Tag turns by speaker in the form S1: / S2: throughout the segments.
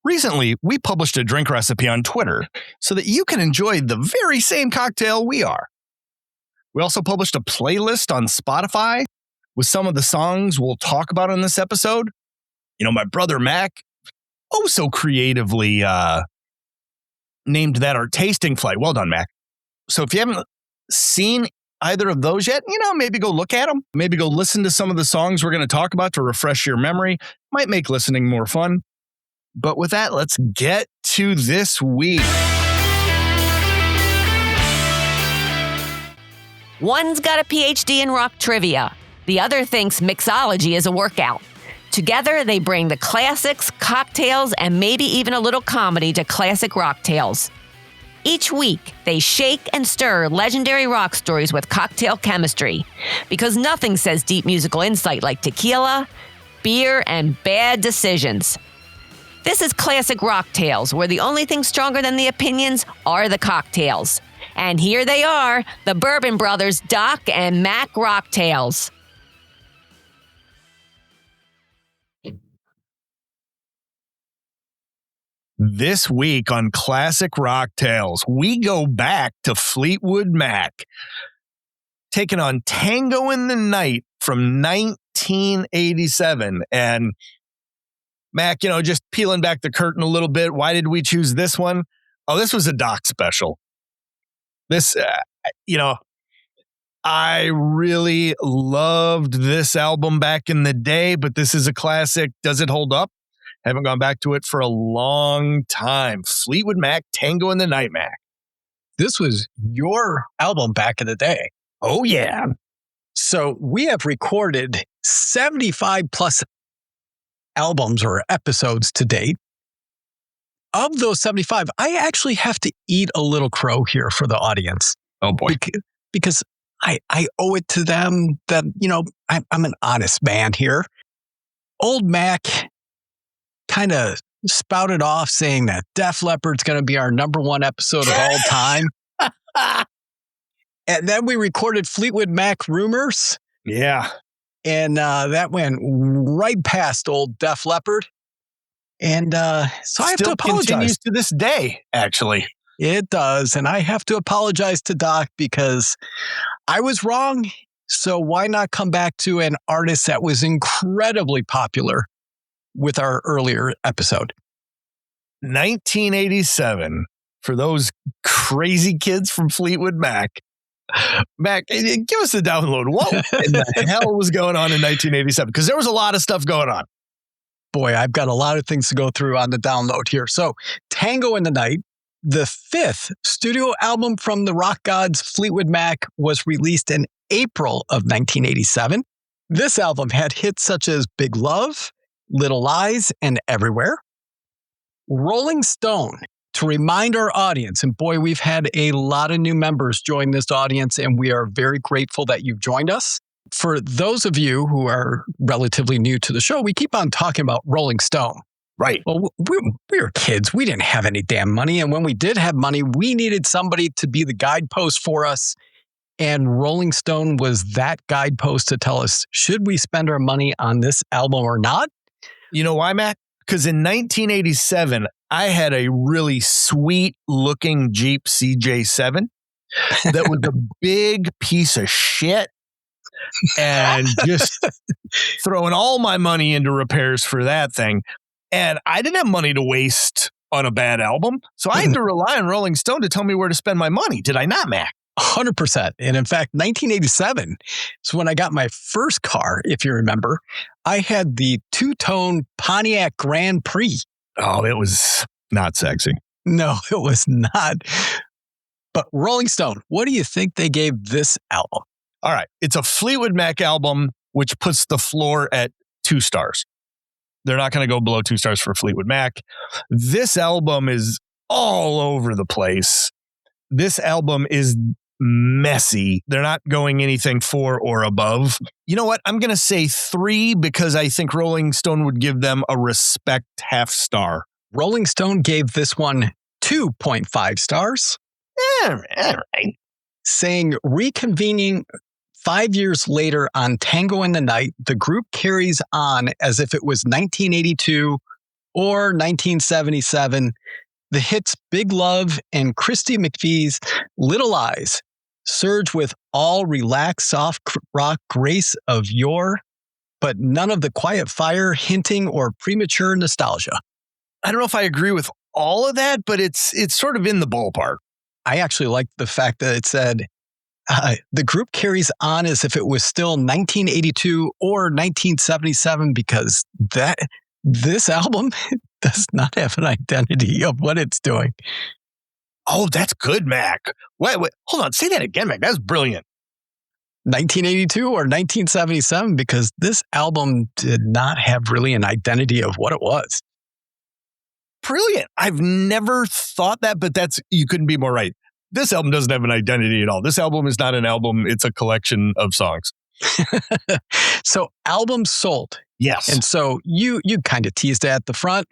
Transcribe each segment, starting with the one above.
S1: Recently, we published a drink recipe on Twitter so that you can enjoy the very same cocktail we are. We also published a playlist on Spotify with some of the songs we'll talk about in this episode. My brother Mac, so creatively named that our tasting flight. Well done, Mac. So if you haven't seen either of those yet, maybe go look at them. Maybe go listen to some of the songs we're going to talk about to refresh your memory. Might make listening more fun. But with that, let's get to this week.
S2: One's got a PhD in rock trivia. The other thinks mixology is a workout. Together, they bring the classics, cocktails, and maybe even a little comedy to classic rock tales. Each week, they shake and stir legendary rock stories with cocktail chemistry, because nothing says deep musical insight like tequila, beer, and bad decisions. This is Classic Rock Tales, where the only thing stronger than the opinions are the cocktails. And here they are, the Bourbon Brothers, Doc and Mac Rock Tales.
S1: This week on Classic Rock Tales, we go back to Fleetwood Mac, taking on Tango in the Night from 1987. And Mac, just peeling back the curtain a little bit. Why did we choose this one? Oh, this was a Doc special. This, I really loved this album back in the day, but this is a classic. Does it hold up? Haven't gone back to it for a long time. Fleetwood Mac, Tango in the Night, Mac.
S3: This was your album back in the day.
S1: Oh, yeah.
S3: So we have recorded 75 plus albums or episodes to date. Of those 75, I actually have to eat a little crow here for the audience.
S1: Oh, boy.
S3: Because I owe it to them that, I'm an honest man here. Old Mac kind of spouted off saying that Def Leppard's going to be our number one episode of all time. And then we recorded Fleetwood Mac Rumors.
S1: Yeah.
S3: And that went right past old Def Leppard. And so I have to apologize.
S1: Continues to this day, actually.
S3: It does. And I have to apologize to Doc because I was wrong. So why not come back to an artist that was incredibly popular with our earlier episode?
S1: 1987. For those crazy kids from Fleetwood Mac. Mac, give us a download. What in the hell was going on in 1987? Because there was a lot of stuff going on.
S3: Boy, I've got a lot of things to go through on the download here. So, Tango in the Night, the fifth studio album from the rock gods Fleetwood Mac, was released in April of 1987. This album had hits such as Big Love, Little Lies, and Everywhere. Rolling Stone, to remind our audience, and boy, we've had a lot of new members join this audience, and we are very grateful that you've joined us. For those of you who are relatively new to the show, we keep on talking about Rolling Stone.
S1: Right.
S3: Well, we were kids. We didn't have any damn money. And when we did have money, we needed somebody to be the guidepost for us. And Rolling Stone was that guidepost to tell us, should we spend our money on this album or not?
S1: You know why, Mac? Because in 1987, I had a really sweet looking Jeep CJ7 that was a big piece of shit. And just throwing all my money into repairs for that thing. And I didn't have money to waste on a bad album. So I had to rely on Rolling Stone to tell me where to spend my money. Did I not, Mac?
S3: 100%. And in fact, 1987 is when I got my first car, if you remember. I had the two-tone Pontiac Grand Prix.
S1: Oh, it was not sexy.
S3: No, it was not. But Rolling Stone, what do you think they gave this album?
S1: All right. It's a Fleetwood Mac album, which puts the floor at 2 stars. They're not going to go below 2 stars for Fleetwood Mac. This album is all over the place. This album is messy. They're not going anything 4 or above. You know what? I'm going to say 3 because I think Rolling Stone would give them a respect half star.
S3: Rolling Stone gave this one 2.5 stars.
S1: All right.
S3: Saying reconvening 5 years later on Tango in the Night, the group carries on as if it was 1982 Or 1977, the hits Big Love and Christy McVie's Little Eyes surge with all relaxed, soft rock grace of yore, but none of the quiet fire hinting or premature nostalgia.
S1: I don't know if I agree with all of that, but it's sort of in the ballpark.
S3: I actually like the fact that it said the group carries on as if it was still 1982 or 1977 because this album does not have an identity of what it's doing.
S1: Oh, that's good, Mac. Wait, hold on. Say that again, Mac. That's brilliant.
S3: 1982 or 1977 because this album did not have really an identity of what it was.
S1: Brilliant. I've never thought that, but you couldn't be more right. This album doesn't have an identity at all. This album is not an album. It's a collection of songs.
S3: So albums sold.
S1: Yes.
S3: And so you kind of teased at the front.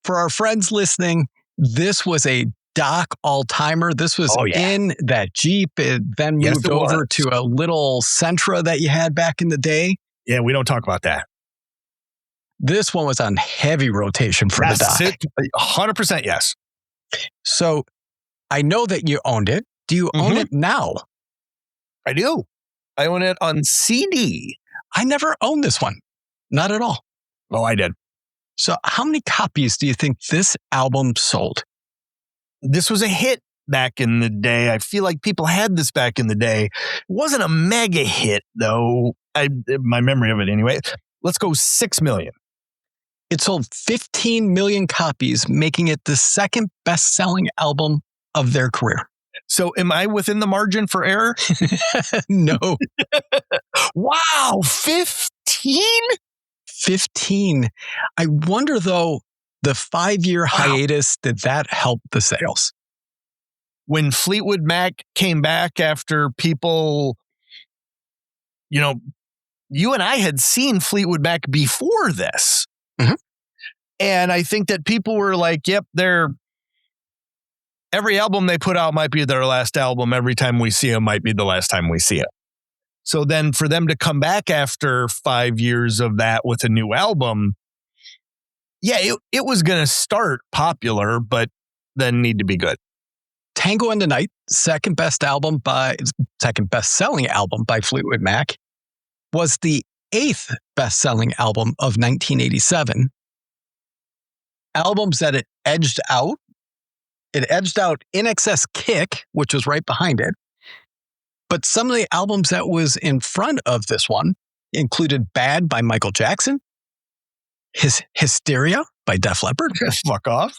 S3: For our friends listening, this was a Doc all-timer. This was in that Jeep. It then moved over to a little Sentra that you had back in the day.
S1: Yeah, we don't talk about that.
S3: This one was on heavy rotation for the Doc.
S1: 100% yes.
S3: So I know that you owned it. Do you own it now?
S1: I do. I own it on CD.
S3: I never owned this one. Not at all.
S1: Oh, I did.
S3: So how many copies do you think this album sold?
S1: This was a hit back in the day. I feel like people had this back in the day. It wasn't a mega hit, though. My memory of it anyway. Let's go 6 million.
S3: It sold 15 million copies, making it the second best-selling album of their career.
S1: So am I within the margin for error?
S3: No.
S1: Wow, 15?
S3: 15. I wonder, though, the 5-year hiatus, did that help the sales?
S1: When Fleetwood Mac came back after people, you and I had seen Fleetwood Mac before this.
S3: Mm-hmm.
S1: And I think that people were like, yep, every album they put out might be their last album. Every time we see them might be the last time we see it. So then for them to come back after 5 years of that with a new album, yeah, it was going to start popular, but then need to be good.
S3: Tango in the Night, second best-selling album by Fleetwood Mac, was the 8th best-selling album of 1987. Albums that it edged out In Excess Kick, which was right behind it. But some of the albums that was in front of this one included Bad by Michael Jackson, Hysteria by Def Leppard.
S1: Fuck off.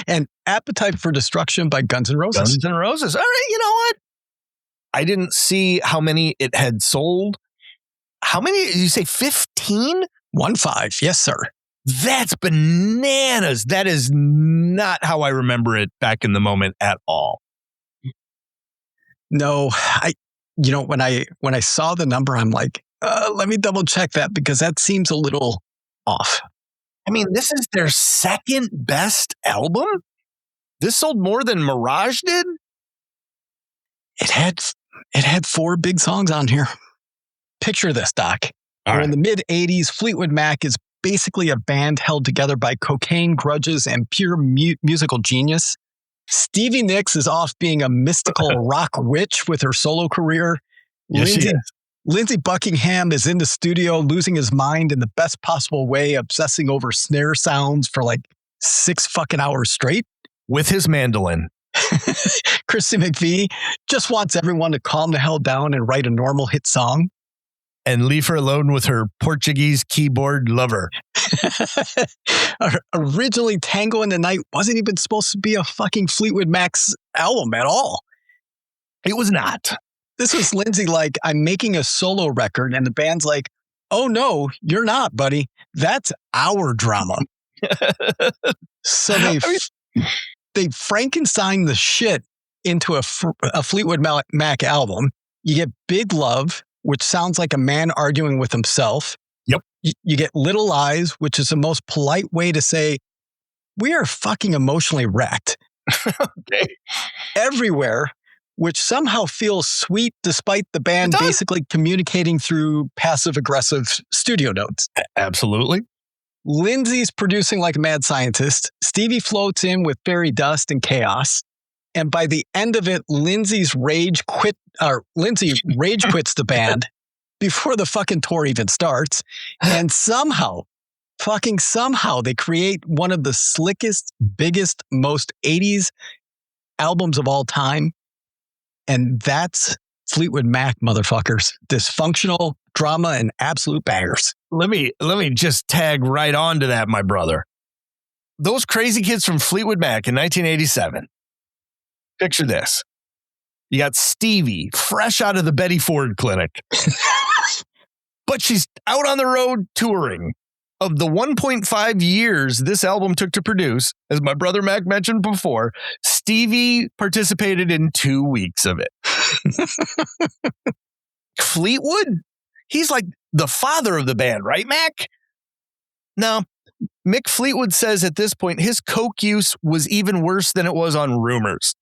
S3: And Appetite for Destruction by Guns N' Roses.
S1: Guns N' Roses. All right, you know what? I didn't see how many it had sold. How many? Did you say 15?
S3: 15, yes, sir.
S1: That's bananas. That is not how I remember it back in the moment at all.
S3: No, when I saw the number, I'm like, let me double check that because that seems a little off.
S1: I mean, this is their second best album? This sold more than Mirage did?
S3: It had 4 big songs on here. Picture this, Doc. In the mid-'80s, Fleetwood Mac is basically a band held together by cocaine, grudges, and pure musical genius. Stevie Nicks is off being a mystical rock witch with her solo career.
S1: Yes,
S3: Lindsey Buckingham is in the studio losing his mind in the best possible way, obsessing over snare sounds for like 6 fucking hours straight.
S1: With his mandolin.
S3: Christy McVie just wants everyone to calm the hell down and write a normal hit song.
S1: And leave her alone with her Portuguese keyboard lover.
S3: Originally, Tango in the Night wasn't even supposed to be a fucking Fleetwood Mac's album at all.
S1: It was not.
S3: This was Lindsay like, I'm making a solo record, and the band's like, oh no, you're not, buddy. That's our drama. So they Frankenstein the shit into a Fleetwood Mac album. You get Big Love, which sounds like a man arguing with himself.
S1: Yep.
S3: You get Little Eyes, which is the most polite way to say, we are fucking emotionally wrecked.
S1: Okay.
S3: Everywhere, which somehow feels sweet despite the band basically communicating through passive-aggressive studio notes.
S1: Absolutely.
S3: Lindsay's producing like a mad scientist. Stevie floats in with fairy dust and chaos. And by the end of it, Lindsay rage quits the band before the fucking tour even starts. And somehow, they create one of the slickest, biggest, most 80s albums of all time. And that's Fleetwood Mac, motherfuckers. Dysfunctional drama and absolute bangers.
S1: Let me just tag right on to that, my brother. Those crazy kids from Fleetwood Mac in 1987. Picture this. You got Stevie, fresh out of the Betty Ford clinic. But she's out on the road touring. Of the 1.5 years this album took to produce, as my brother Mac mentioned before, Stevie participated in 2 weeks of it. Fleetwood? He's like the father of the band, right, Mac? No. Mick Fleetwood says at this point, his coke use was even worse than it was on Rumors.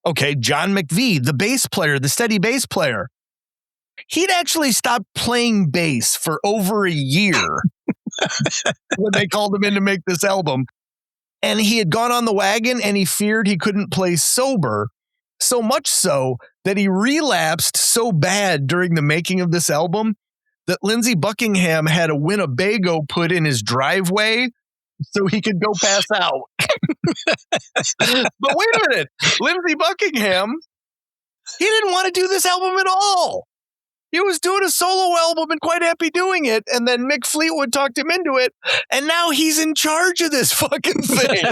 S1: Okay, John McVie, the bass player, the steady bass player, he'd actually stopped playing bass for over a year when they called him in to make this album. And he had gone on the wagon and he feared he couldn't play sober, so much so that he relapsed so bad during the making of this album that Lindsey Buckingham had a Winnebago put in his driveway so he could go pass out. But wait a minute, Lindsey Buckingham, he didn't want to do this album at all. He was doing a solo album and quite happy doing it. And then Mick Fleetwood talked him into it. And now he's in charge of this fucking thing.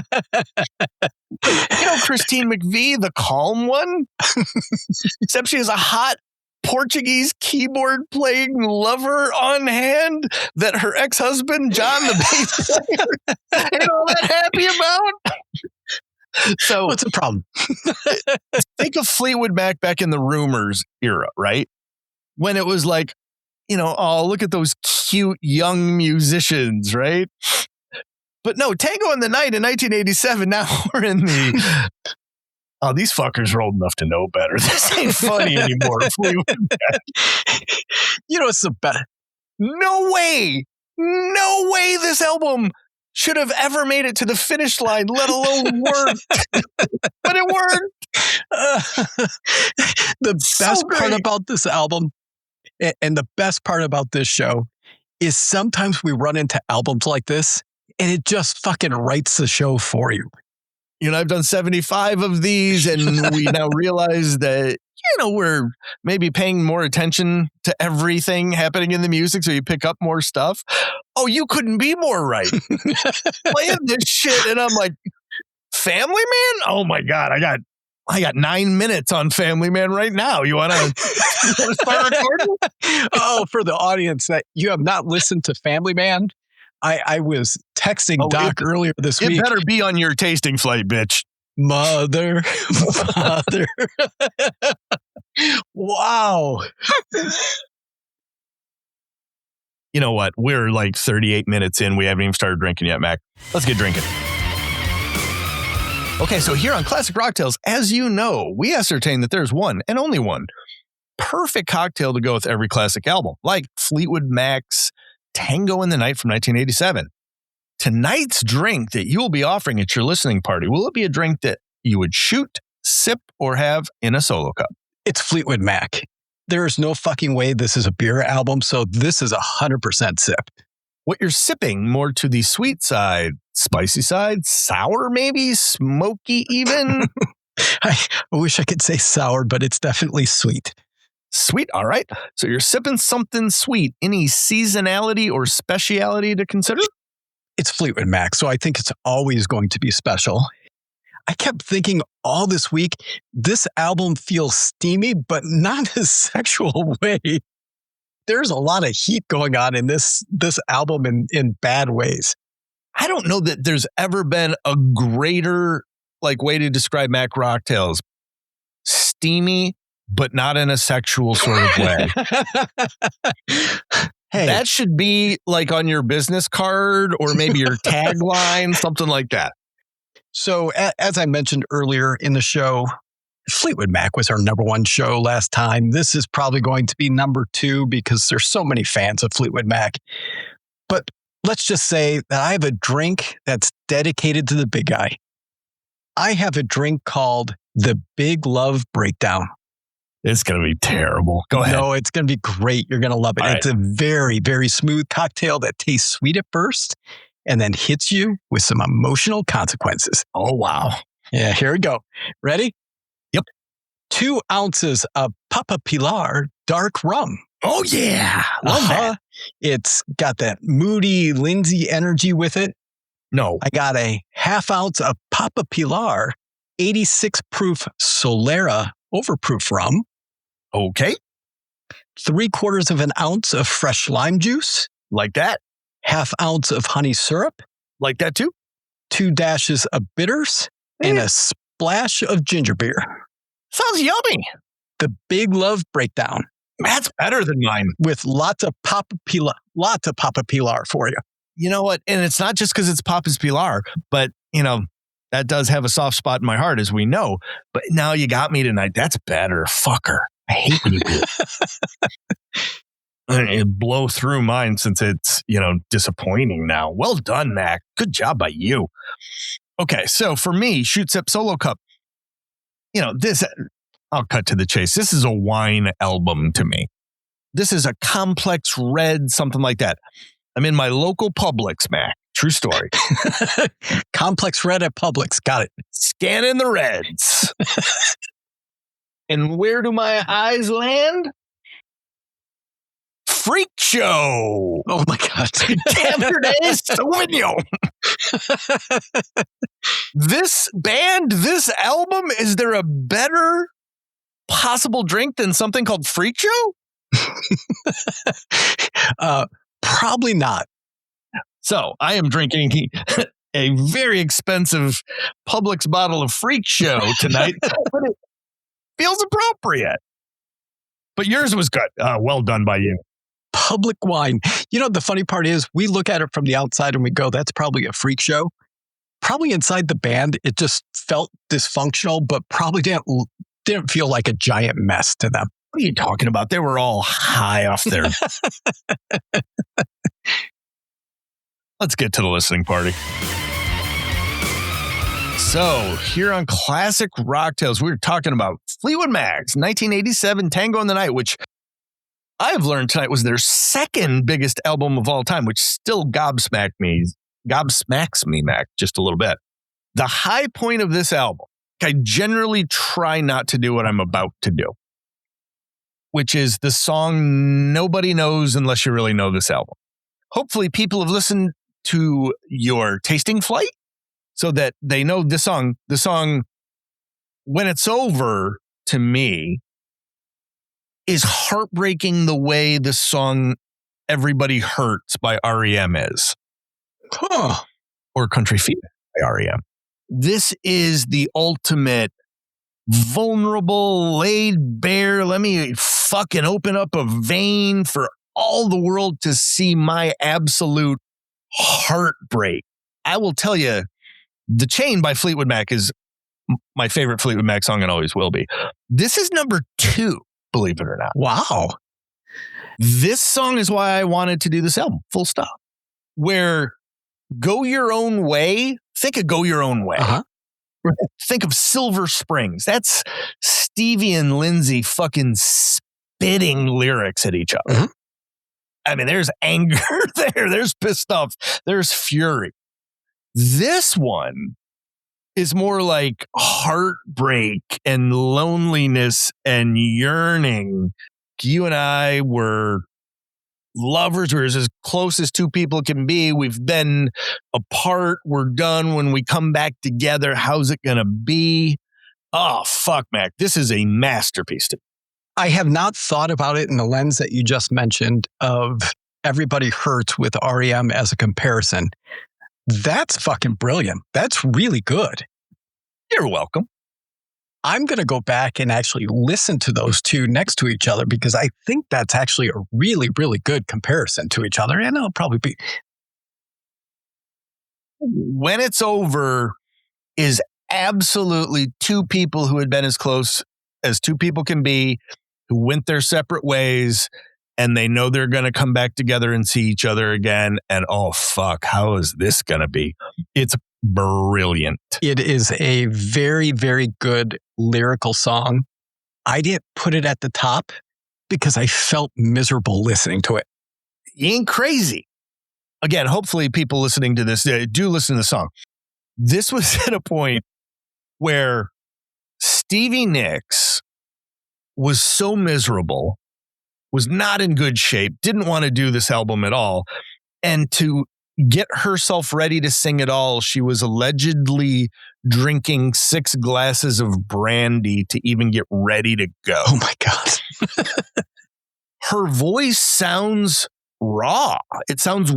S1: You know, Christine McVie, the calm one, except she has a hot Portuguese keyboard playing lover on hand that her ex-husband, John, the bass player, ain't all that happy about. So
S3: what's the problem?
S1: Think of Fleetwood Mac back in the Rumors era, right? When it was like, you know, oh, look at those cute young musicians, right? But no, Tango in the Night in 1987, now we're in the, oh, these fuckers are old enough to know better. This ain't funny anymore.
S3: You know, it's the best.
S1: No way this album should have ever made it to the finish line, let alone worked. But it worked.
S3: The best part about this album and the best part about this show is sometimes we run into albums like this and it just fucking writes the show for you.
S1: You know, I've done 75 of these and we now realize that, you know, we're maybe paying more attention to everything happening in the music. So you pick up more stuff. Oh, you couldn't be more right. Playing this shit. And I'm like, Family Man? Oh my God. I got 9 minutes on Family Man right now. You want to start recording?
S3: Oh, for the audience that you have not listened to Family Man, I was texting Doc earlier this week.
S1: It better be on your tasting flight, bitch.
S3: Mother. Wow.
S1: You know what? We're like 38 minutes in. We haven't even started drinking yet, Mac. Let's get drinking. Okay, so here on Classic Rocktails, as you know, we ascertain that there's one and only one perfect cocktail to go with every classic album, like Fleetwood Mac's Tango in the Night from 1987. Tonight's drink that you will be offering at your listening party, will it be a drink that you would shoot, sip, or have in a solo cup?
S3: It's Fleetwood Mac. There is no fucking way this is a beer album, so this is 100% sip.
S1: What you're sipping, more to the sweet side, spicy side, sour maybe, smoky even?
S3: I wish I could say sour, but it's definitely sweet.
S1: Sweet, all right. So you're sipping something sweet. Any seasonality or speciality to consider?
S3: It's Fleetwood Mac, so I think it's always going to be special. I kept thinking all this week, this album feels steamy, but not in a sexual way. There's a lot of heat going on in this album in bad ways.
S1: I don't know that there's ever been a greater way to describe Mac Rocktails. Steamy, but not in a sexual sort of way. Hey, that should be on your business card or maybe your tagline, something like that.
S3: So as I mentioned earlier in the show, Fleetwood Mac was our number one show last time. This is probably going to be number two because there's so many fans of Fleetwood Mac. But let's just say that I have a drink that's dedicated to the big guy. I have a drink called the Big Love Breakdown.
S1: It's going to be terrible. Go ahead.
S3: No, it's going to be great. You're going to love it.
S1: All
S3: It's a very, very smooth cocktail that tastes sweet at first and then hits you with some emotional consequences.
S1: Oh, wow.
S3: Yeah, here we go. Ready?
S1: Yep.
S3: 2 ounces of Papa Pilar dark rum.
S1: Oh, yeah. Love that.
S3: It's got that moody Lindsay energy with it.
S1: No.
S3: I got a 1/2 ounce of Papa Pilar 86 proof Solera overproof rum.
S1: Okay.
S3: 3/4 of an ounce of fresh lime juice.
S1: Like that.
S3: 1/2 ounce of honey syrup.
S1: Like that too.
S3: 2 dashes of bitters and a splash of ginger beer.
S1: Sounds yummy.
S3: The Big Love Breakdown
S1: That's better than mine.
S3: with lots of Papa Pilar for you.
S1: You know what? And it's not just because it's Papa's Pilar, but, that does have a soft spot in my heart, as we know. But now you got me tonight. That's better. Fucker. I hate when you do it. It blow through mine since it's, disappointing now. Well done, Mac. Good job by you. Okay, so for me, Shoot Sip Solo Cup, this, I'll cut to the chase. This is a wine album to me. This is a complex red, something like that. I'm in my local Publix, Mac. True story.
S3: Complex red at Publix. Got it.
S1: Scanning the reds. And where do my eyes land? Freak Show.
S3: Oh my God.
S1: Cabernet Sauvignon. This band, this album, is there a better possible drink than something called Freak Show?
S3: Probably not.
S1: So I am drinking a very expensive Publix bottle of Freak Show tonight. But it feels appropriate. But yours was good. Well done by you.
S3: Public wine. The funny part is we look at it from the outside and we go, that's probably a Freak Show. Probably inside the band, it just felt dysfunctional, but probably didn't feel like a giant mess to them.
S1: What are you talking about? They were all high off there. Let's get to the listening party. So, here on Classic Rock Tales, we were talking about Fleetwood Mac's 1987 Tango in the Night, which I've learned tonight was their second biggest album of all time, which still gobsmacks me, Mac, just a little bit. The high point of this album, I generally try not to do what I'm about to do, which is the song nobody knows unless you really know this album. Hopefully people have listened to your tasting flight so that they know the song. The song, When It's Over, to me, is heartbreaking the way the song Everybody Hurts by REM is. Or Country Fever by REM. This is the ultimate vulnerable, laid bare, let me fucking open up a vein for all the world to see my absolute heartbreak. I will tell you, The Chain by Fleetwood Mac is my favorite Fleetwood Mac song and always will be. This is number 2, believe it or not.
S3: Wow.
S1: This song is why I wanted to do this album, full stop. Where Go Your Own Way, think of Go Your Own Way.
S3: Uh-huh.
S1: Think of Silver Springs. That's Stevie and Lindsay fucking spitting lyrics at each other.
S3: Mm-hmm.
S1: I mean, there's anger there. There's pissed off. There's fury. This one is more like heartbreak and loneliness and yearning. You and I were lovers. We're as close as two people can be. We've been apart. We're done. When we come back together, how's it going to be? Oh, fuck, Mac. This is a masterpiece to me.
S3: I have not thought about it in the lens that you just mentioned of Everybody Hurts with REM as a comparison. That's fucking brilliant. That's really good.
S1: You're welcome.
S3: I'm going to go back and actually listen to those two next to each other because I think that's actually a really, really good comparison to each other. And it'll probably be.
S1: When It's Over is absolutely two people who had been as close as two people can be, who went their separate ways, and they know they're going to come back together and see each other again. And oh, fuck, how is this going to be? It's brilliant.
S3: It is a very, very good lyrical song. I didn't put it at the top because I felt miserable listening to it.
S1: You ain't crazy. Again, hopefully people listening to this do listen to the song. This was at a point where Stevie Nicks was so miserable, was not in good shape, didn't want to do this album at all. And to get herself ready to sing it all, she was allegedly drinking 6 glasses of brandy to even get ready to go.
S3: Oh my God.
S1: Her voice sounds raw. It sounds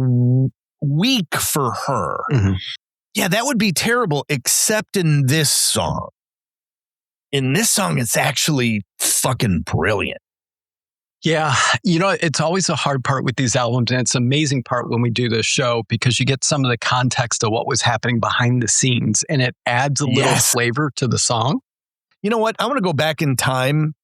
S1: weak for her.
S3: Mm-hmm.
S1: Yeah, that would be terrible, except in this song. In this song, it's actually fucking brilliant.
S3: Yeah, it's always a hard part with these albums, and it's an amazing part when we do this show because you get some of the context of what was happening behind the scenes, and it adds a little flavor to the song.
S1: You know what? I want to go back in time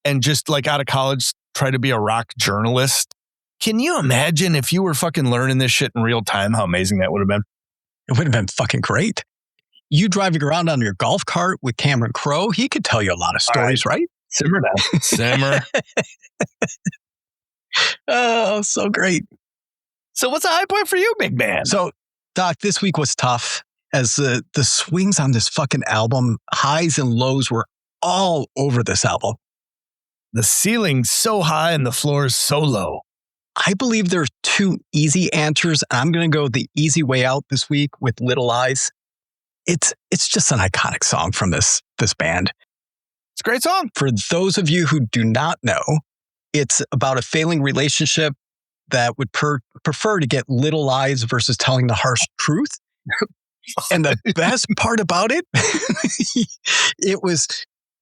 S1: and just like out of college, try to be a rock journalist. Can you imagine if you were fucking learning this shit in real time, how amazing that would have been?
S3: It would have been fucking great. You driving around on your golf cart with Cameron Crowe, he could tell you a lot of stories, right?
S1: Simmer now. Simmer.
S3: Oh, so great.
S1: So what's a high point for you, big man?
S3: So, Doc, this week was tough as the swings on this fucking album, highs and lows were all over this album.
S1: The ceiling's so high and the floor is so low.
S3: I believe there's 2 easy answers. I'm going to go the easy way out this week with Little Eyes. It's just an iconic song from this band.
S1: It's a great song.
S3: For those of you who do not know, it's about a failing relationship that would prefer to get little lies versus telling the harsh truth. And the best part about it, it was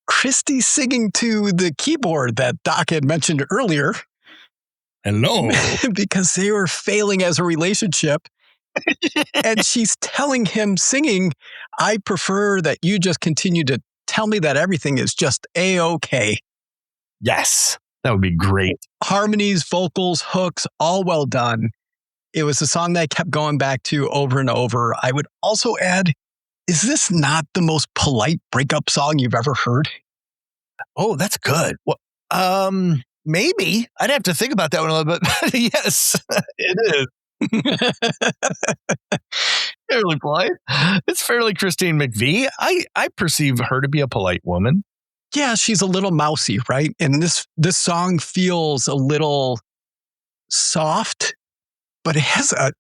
S3: Christy singing to the keyboard that Doc had mentioned earlier.
S1: Hello.
S3: Because they were failing as a relationship. And she's telling him singing, I prefer that you just continue to tell me that everything is just A-okay.
S1: Yes, that would be great.
S3: Harmonies, vocals, hooks, all well done. It was a song that I kept going back to over and over. I would also add, is this not the most polite breakup song you've ever heard?
S1: Oh, that's good. Well, maybe. I'd have to think about that one a little bit. Yes, it is. Fairly polite. It's fairly Christine McVie. I perceive her to be a polite woman.
S3: Yeah, she's a little mousy, right? And this song feels a little soft, but it has an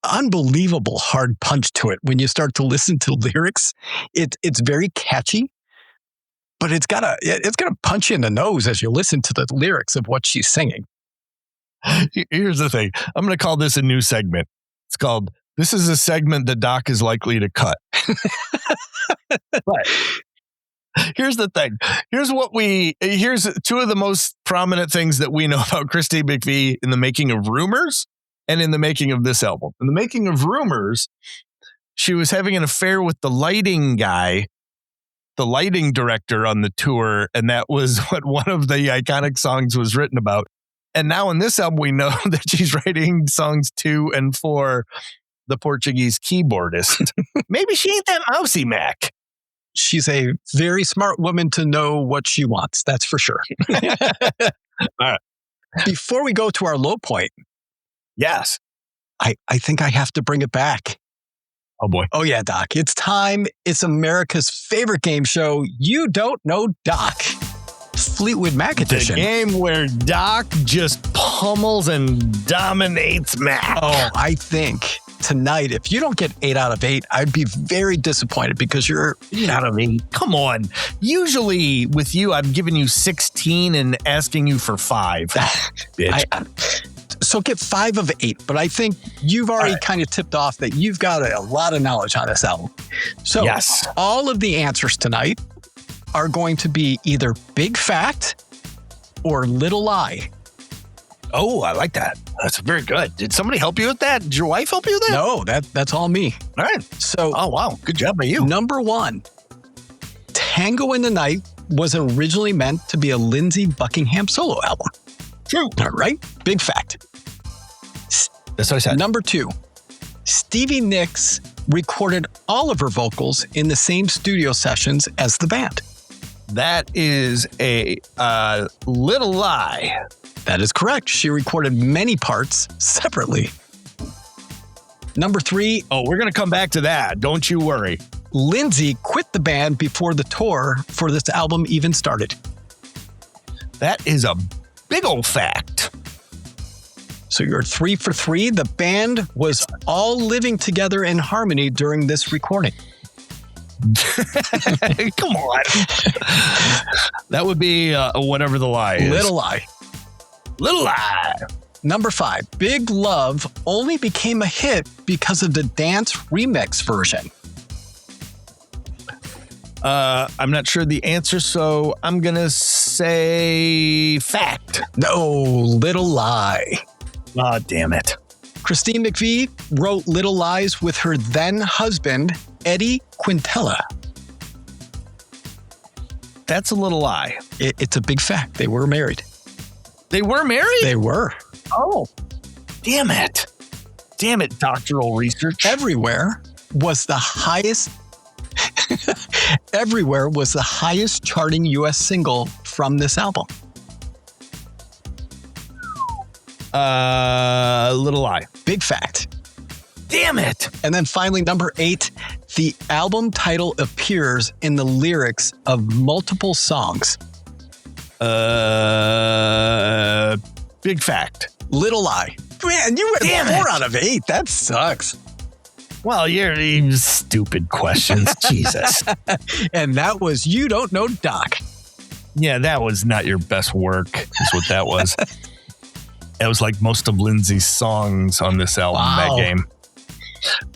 S3: unbelievable hard punch to it when you start to listen to lyrics. It's very catchy, but it's gonna punch you in the nose as you listen to the lyrics of what she's singing.
S1: Here's the thing. I'm going to call this a new segment. It's called, this is a segment that Doc is likely to cut. But here's the thing. Here's 2 of the most prominent things that we know about Christine McVie in the making of Rumors and in the making of this album. In the making of Rumors, she was having an affair with the lighting guy, the lighting director on the tour, and that was what one of the iconic songs was written about. And now in this album, we know that she's writing songs to and for the Portuguese keyboardist. Maybe she ain't that mousy, Mac.
S3: She's a very smart woman to know what she wants. That's for sure.
S1: All right.
S3: Before we go to our low point.
S1: Yes.
S3: I think I have to bring it back.
S1: Oh, boy.
S3: Oh, yeah, Doc. It's time. It's America's favorite game show. You Don't Know Doc. Fleetwood Mac edition.
S1: The game where Doc just pummels and dominates Mac.
S3: Oh, I think tonight, if you don't get 8 out of 8, I'd be very disappointed because you're
S1: 8 out of 8. Come on. Usually with you, I'm giving you 16 and asking you for 5. Bitch.
S3: So get 5 of 8, but I think you've already kind of tipped off that you've got a lot of knowledge on this album. So
S1: yes.
S3: All of the answers tonight are going to be either big fact or little lie.
S1: Oh, I like that. That's very good. Did somebody help you with that? Did your wife help you with that?
S3: No, that's all me.
S1: All right.
S3: So,
S1: oh, wow. Good job by you.
S3: Number 1, Tango in the Night was originally meant to be a Lindsey Buckingham solo album.
S1: True.
S3: All right. Big fact.
S1: That's what I said.
S3: Number 2, Stevie Nicks recorded all of her vocals in the same studio sessions as the band.
S1: That is a little lie.
S3: That is correct. She recorded many parts separately. Number 3,
S1: Oh, we're going to come back to that. Don't you worry.
S3: Lindsay quit the band before the tour for this album even started.
S1: That is a big old fact.
S3: So you're 3 for 3. The band was all living together in harmony during this recording.
S1: Come on. That would be whatever the lie is.
S3: Little lie.
S1: Little lie.
S3: Number 5, Big Love only became a hit because of the dance remix version.
S1: I'm not sure the answer, so I'm going to say fact.
S3: No, little lie.
S1: Oh, damn it.
S3: Christine McVie wrote Little Lies with her then husband, Eddie Quintella.
S1: That's a little lie.
S3: It's a big fact. They were married.
S1: They were married?
S3: They were.
S1: Oh, damn it. Damn it, doctoral research.
S3: Everywhere was the highest charting U.S. single from this album.
S1: Little lie.
S3: Big fact.
S1: Damn it.
S3: And then finally, number 8, the album title appears in the lyrics of multiple songs.
S1: Big fact.
S3: Little lie. Man, you went
S1: Damn
S3: 4
S1: it.
S3: out of 8. That sucks.
S1: Well, you're stupid questions. Jesus.
S3: And that was You Don't Know Doc.
S1: Yeah, that was not your best work, is what that was. It was like most of Lindsay's songs on this album,
S3: Wow.
S1: that game.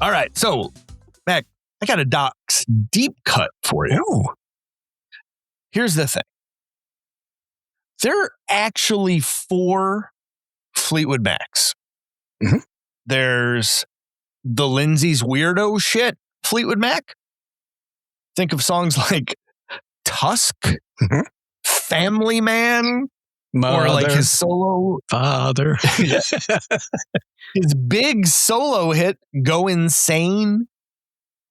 S1: All right, so, Mac, I got a Doc's deep cut for you.
S3: Ooh.
S1: Here's the thing. There are actually 4 Fleetwood Macs.
S3: Mhm.
S1: There's the Lindsay's Weirdo Shit Fleetwood Mac. Think of songs like Tusk,
S3: Mhm.
S1: Family Man,
S3: Mother,
S1: or like his solo,
S3: father.
S1: his big solo hit, Go Insane.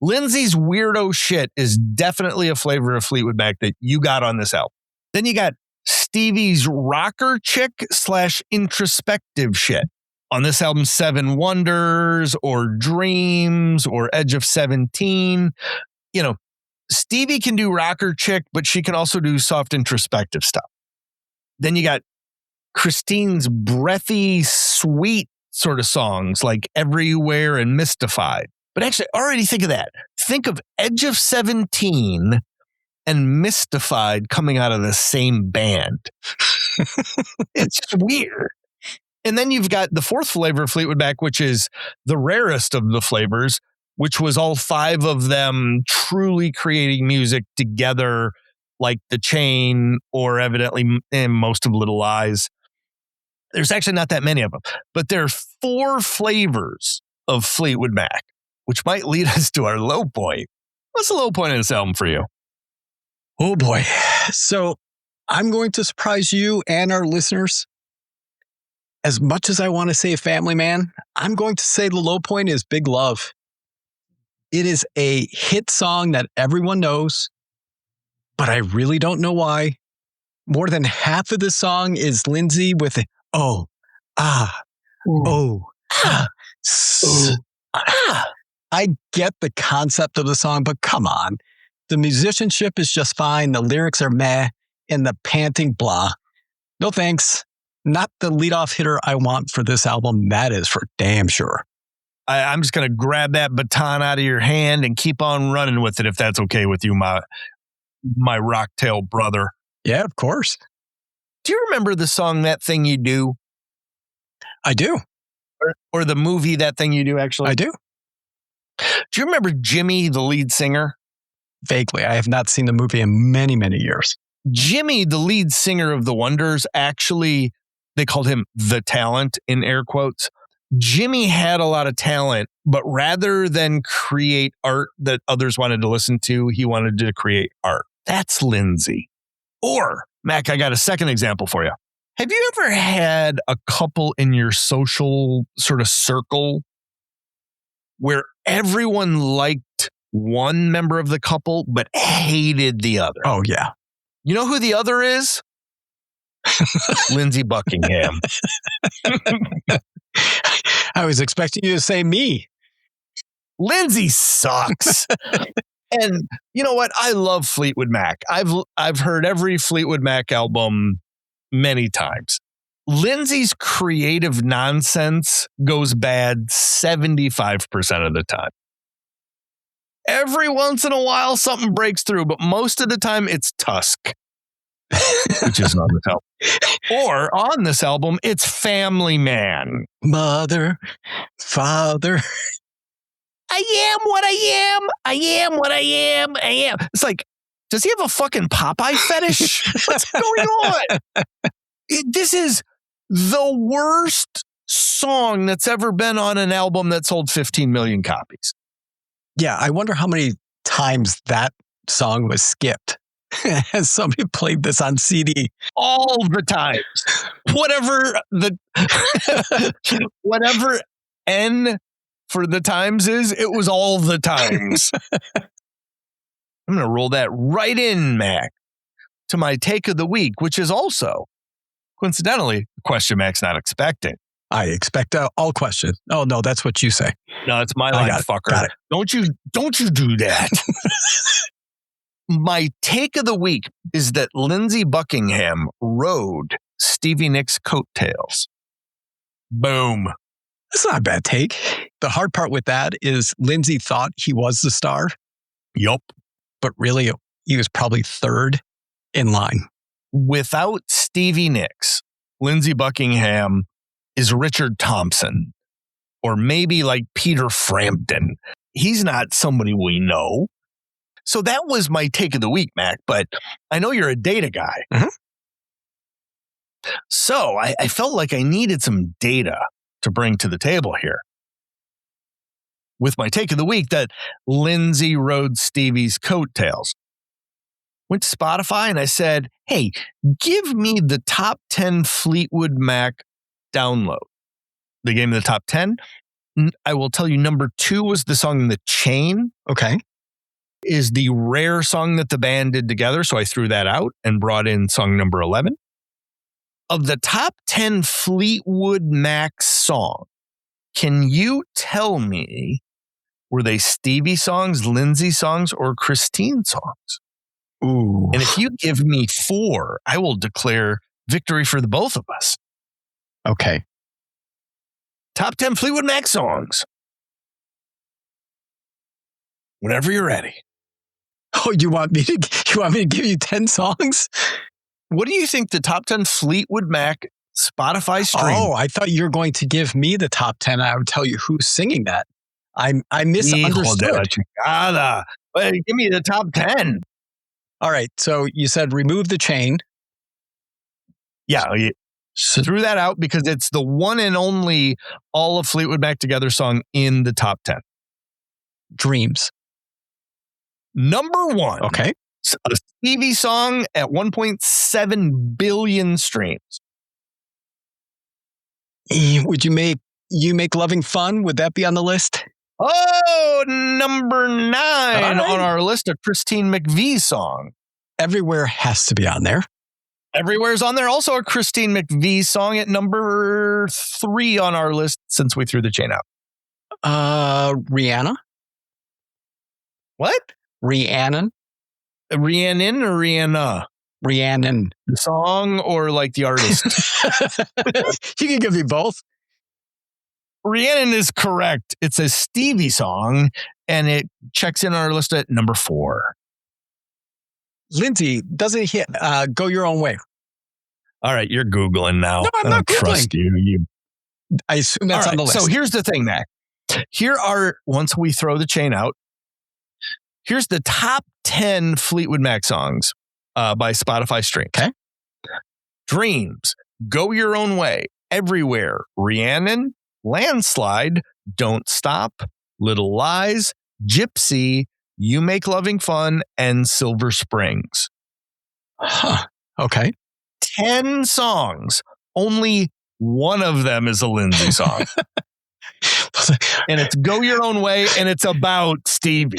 S1: Lindsay's Weirdo Shit is definitely a flavor of Fleetwood Mac that you got on this album. Then you got Stevie's rocker chick / introspective shit. On this album, 7 Wonders or Dreams or Edge of 17. You know, Stevie can do rocker chick, but she can also do soft introspective stuff. Then you got Christine's breathy, sweet sort of songs like Everywhere and Mystified. But actually, already think of that. Think of Edge of 17 and Mystified coming out of the same band. It's just weird. And then you've got the 4th flavor of Fleetwood Mac, which is the rarest of the flavors, which was all 5 of them truly creating music together, like The Chain or evidently in most of Little Lies. There's actually not that many of them, but there are 4 flavors of Fleetwood Mac, which might lead us to our low point. What's the low point of this album for you?
S3: Oh boy. So I'm going to surprise you and our listeners. As much as I want to say Family Man, I'm going to say the low point is Big Love. It is a hit song that everyone knows, but I really don't know why. More than half of the song is Lindsay with a, oh, ah, oh, ah, ah. I get the concept of the song, but come on. The musicianship is just fine. The lyrics are meh, and the panting blah. No thanks. Not the leadoff hitter I want for this album. That is for damn sure.
S1: I'm just going to grab that baton out of your hand and keep on running with it if that's okay with you, my rocktail brother.
S3: Yeah, of course.
S1: Do you remember the song That Thing You Do?
S3: I do.
S1: Or the movie That Thing You Do, actually?
S3: I do.
S1: Do you remember Jimmy, the lead singer?
S3: Vaguely. I have not seen the movie in many, many years.
S1: Jimmy, the lead singer of The Wonders, actually, they called him the talent in air quotes. Jimmy had a lot of talent, but rather than create art that others wanted to listen to, he wanted to create art. That's Lindsay. Or, Mac, I got a second example for you. Have you ever had a couple in your social sort of circle where everyone liked one member of the couple but hated the other?
S3: Oh, yeah.
S1: You know who the other is? Lindsey Buckingham.
S3: I was expecting you to say me.
S1: Lindsey sucks. And you know what? I love Fleetwood Mac. I've heard every Fleetwood Mac album many times. Lindsey's creative nonsense goes bad 75% of the time. Every once in a while, something breaks through, but most of the time, it's Tusk, which isn't on this album. Or on this album, it's Family Man.
S3: Mother, father.
S1: I am what I am. I am what I am. I am. It's like, does he have a fucking Popeye fetish? What's going on? This is the worst song that's ever been on an album that sold 15 million copies.
S3: Yeah, I wonder how many times that song was skipped. Has somebody played this on CD?
S1: All the times. Whatever N for the times is, it was all the times. I'm going to roll that right in, Mac, to my take of the week, which is also, coincidentally, a question Mac's not expecting.
S3: I expect all questions. Oh, no, that's what you say.
S1: No, it's my line, fucker.
S3: Got it.
S1: Don't you do that. My take of the week is that Lindsey Buckingham rode Stevie Nicks' coattails. Boom.
S3: That's not a bad take. The hard part with that is Lindsey thought he was the star.
S1: Yup.
S3: But really, he was probably third in line.
S1: Without Stevie Nicks, Lindsey Buckingham is Richard Thompson, or maybe like Peter Frampton. He's not somebody we know. So that was my take of the week, Mac, but I know you're a data guy.
S3: Mm-hmm.
S1: So I felt like I needed some data to bring to the table here. With my take of the week that Lindsey rode Stevie's coattails. Went to Spotify and I said, hey, give me the top 10 Fleetwood Mac download. They gave me the top 10. I will tell you, number 2 was the song The Chain.
S3: Okay.
S1: Is the rare song that the band did together. So I threw that out and brought in song number 11. Of the top 10 Fleetwood Mac songs, can you tell me, were they Stevie songs, Lindsey songs, or Christine songs?
S3: Ooh.
S1: And if you give me 4, I will declare victory for the both of us.
S3: Okay.
S1: Top 10 Fleetwood Mac songs. Whenever you're ready.
S3: Oh, you want me to give you 10 songs?
S1: What do you think the top 10 Fleetwood Mac Spotify stream?
S3: Oh, I thought you were going to give me the top 10. I would tell you who's singing that. I misunderstood.
S1: Give me the top 10.
S3: All right. So you said remove The Chain.
S1: Yeah. Threw that out because it's the one and only all of Fleetwood Mac together song in the top 10.
S3: Dreams.
S1: Number 1.
S3: Okay.
S1: A Stevie song at 1.7 billion streams.
S3: Would you make Loving Fun? Would that be on the list?
S1: Oh, number 9
S3: right.
S1: on our list, a Christine McVie song.
S3: Everywhere has to be on there.
S1: Everywhere's on there. Also a Christine McVie song at number 3 on our list since we threw The Chain out.
S3: Rihanna?
S1: What?
S3: Rhiannon?
S1: Rhiannon or Rihanna?
S3: Rhiannon.
S1: The song or like the artist?
S3: You can give me both.
S1: Rhiannon is correct. It's a Stevie song and it checks in on our list at number 4.
S3: Lindsey, doesn't hit Go Your Own Way?
S1: All right, you're Googling now.
S3: No, I'm not Googling.
S1: Trust you.
S3: I assume that's on the list.
S1: So here's the thing, Mac. Once we throw The Chain out, here's the top 10 Fleetwood Mac songs by Spotify streams.
S3: Okay.
S1: Dreams, Go Your Own Way, Everywhere, Rhiannon, Landslide, Don't Stop, Little Lies, Gypsy, You Make Loving Fun, and Silver Springs.
S3: Huh. Okay.
S1: 10 songs, only one of them is a Lindsay song. And it's Go Your Own Way, and it's about Stevie.